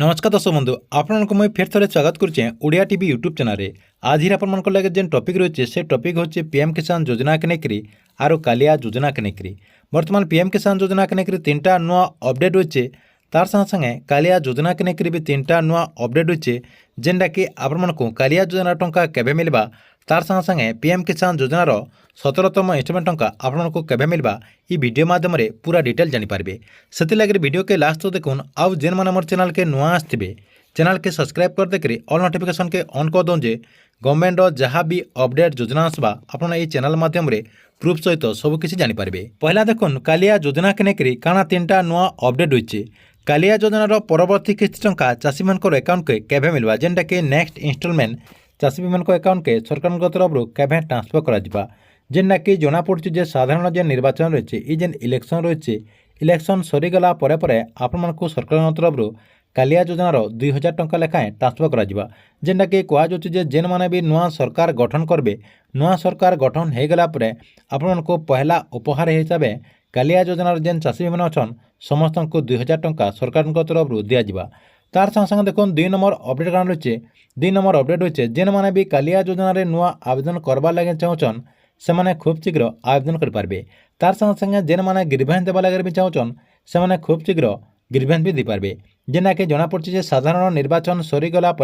नमस्कार दर्शक बंधु आपको मुझे फेर थे स्वागत करुचे ओडिया टीवी यूट्यूब चैनल। आज ही आप लगे जेन टॉपिक रही से टॉपिक हूँ पीएम किसान योजना के लेकर आरो कालिया योजना के लेकर। बर्तमान पीएम किसान योजना के लेकर 3टा नुआ अपडेट होचे, तार संगे संगे कालिया योजना के लेकर भी 3टा नुआ अपडेट होचे जेनटा कि आपको कालिया योजना टंका केबे मिलबा, तार संगे संगे पीएम किसान योजनार 17तम इंस्टॉलमेंट टंका आपको केबे मिलबा ई वीडियो माध्यम पूरा डिटेल जानीपारे। से लगे वीडियो के लास्ट तो देखुन। आउ जेन मैंने मोर चैनल के नुआ आसवे चैनल के सब्सक्राइब कर देकर ऑल नोटिफिकेशन के ऑन कर दौन जे गवर्नमेंट जहाँ भी अपडेट योजना आसवा आपन ये चैनल माध्यम प्रूफ सहित सबकिछ जानीपारे। पहला देखुन कालिया योजना के लेकर काना 3टा नुआ अपडेट होइछे। कालिया योजनार परवर्ती किस्त टंका चाषी मान अकाउंट के केबे मिलवा, जेनटा कि नेक्स्ट इंस्टॉलमेंट चाषी मान अकाउंट के सरकार तरफ केबे ट्रांसफर करा, जेनटा कि जना पड़ुछि जे साधारण जेन निर्वाचन रही है जेन इलेक्शन रही इलेक्शन सरीगला आपण सरकार तरफ कालिया योजनार 2000 टंका लेखाएं ट्रांसफर करा, जेनटा कि कहुच्छे जे जेन माने भी नुआ सरकार गठन करबे, नुआ सरकार गठन हो गला आपण पहला उपहार हिसाब से कालिया योजनार जेन चाषी मैंने अच्छन समस्त को 2000 टंका सरकार तरफ दिज्व। तार संगे संगे देखो 2 नंबर अपडेट कारण रही है। 2 नंबर अपडेट होचे जेन माने भी कालिया योजनार नुआ आवेदन करवा लगे चाहून से माने खूब शीघ्र आवेदन करें। तार संगे संगे जेन माने ग्रीवेंस देवा लगे भी चाहून से माने खूब शीघ्र ग्रीवेंस भी देपारे, जेना कि जना पड़ुछि साधारण निर्वाचन सरीगला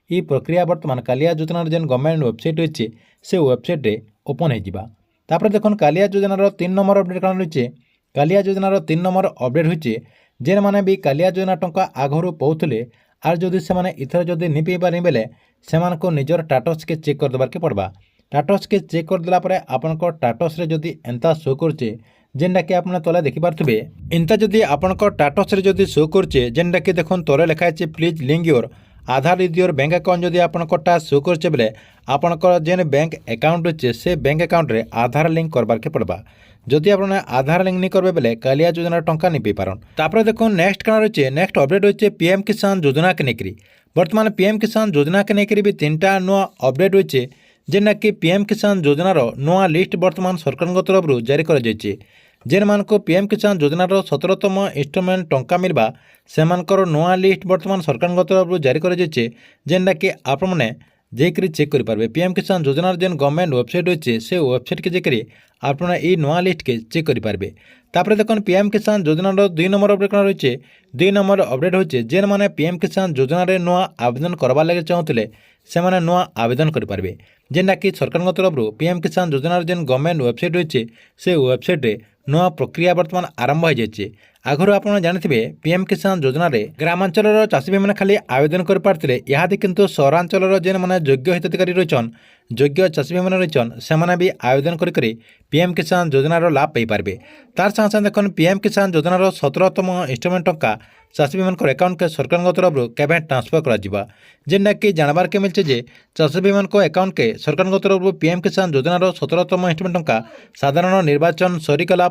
ई प्रक्रिया बर्तमान कालिया योजनार जेन गवर्नमेंट वेबसाइट रही से वेबसाइट ओपन हो। देखो कालिया योजनार 3 नंबर अपडेट कारण रही है। कालिया योजनार 3 नंबर अपडेट होइछे जेन माने भी कालिया योजना टंका आगरू पाउथले आर जदि से माने इथर जदि नि पई पारि बेले सेमान को निजर टाटस के चेक कर देबार के पड़बा। टाटस के चेक कर देला परे आपनको टाटस रे जदि एंता शो करछे जेनटा कि आपने तले देखि पारथुबे, इंता जदि आपनको टाटस रे जदि शो करछे जेनटा कि देखोन तले लिखा है please link your Aadhaar with your bank account, जदि आपनकोटा शो करछे बेले आपनकर जेन बैंक अकाउंट अच्छे से बैंक अकाउंट रे आधार लिंक करबार के पड़बा। जदि आप आधार लिंक नहीं करबे बेले कालिया योजना टंका नहीं पारन। तापर देखो नेक्स्ट काना रही नेक्स्ट अपडेट होइछे पीएम किसान योजना के लेकर। बर्तमान पीएम किसान योजना के लेकर भी 3टा नुआ अपडेट होइछे, जेना कि पीएम किसान योजनार नुआ लिस्ट बर्तमान सरकार तरफ जारी कर जाइछे। जेन मान को पीएम किसान योजनार 17तम इंस्टॉलमेंट टंका मिलबा सेमानकर नुआ लिस्ट बर्तमान सरकार तरफ जारी कर जाइछे, जेनटा कि आपने जेकरी चेक करेंगे। पीएम किसान योजनार जेन गवर्नमेंट वेबसाइट अच्छे से वेबसाइट के जेकरी आपना ये नुआ लिस्ट के चेक करेंगे। तापर देखो पीएम किसान योजनार 2 नंबर अपडेट कौन रही है। 2 नंबर अपडेट होचे जेन माने पीएम किसान योजनार नुआ आवेदन करवा लगे चाहूले से माने नुआ आवेदन करेंगे, जेनटा कि सरकार तरफ पीएम किसान योजनार जेन गवर्नमेंट वेबसाइट रही से वेबसाइट नुआ प्रक्रिया बर्तमान आरंभ हो जाए। आगुरी आप जानते पीएम किसान योजना रे ग्रामांचल चाषी भाई मैंने खाली आवेदन कर पार्थे, इहादि किंतु सहरांचल जेन मैंने योग्य हिताधिकारी रहीछन योग्य चाषी भाई मैंने रहीछन से भी आवेदन करी पीएम किसान योजनार लाभ पाई पारबे। तार संगे संगे देखो पीएम किसान योजनार 17तम इंस्टॉलमेंट टंका चाषी भाई अकाउंट के सरकार तरफ केबे ट्रांसफर करा, जेनटा कि जानबार के मिलছে जे चाषी भाई अकाउंट के सरकार तरफ पीएम किसान योजनार 17तम इंस्टॉलमेंट टंका साधारण निर्वाचन सरीगला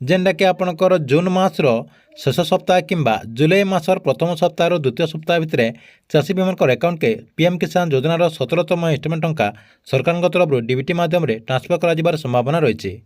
जेनटा कि आपणकर जून मासर शेष सप्ताह किंबा जुलाई मासर प्रथम सप्ताह द्वितीय सप्ताह भितर चाषी भाई अकाउंट के पीएम किसान योजनार 17तम इंस्टॉलमेंट टंका सरकार तरफ डीबीटी माध्यम ट्रांसफर कर संभावना रही है।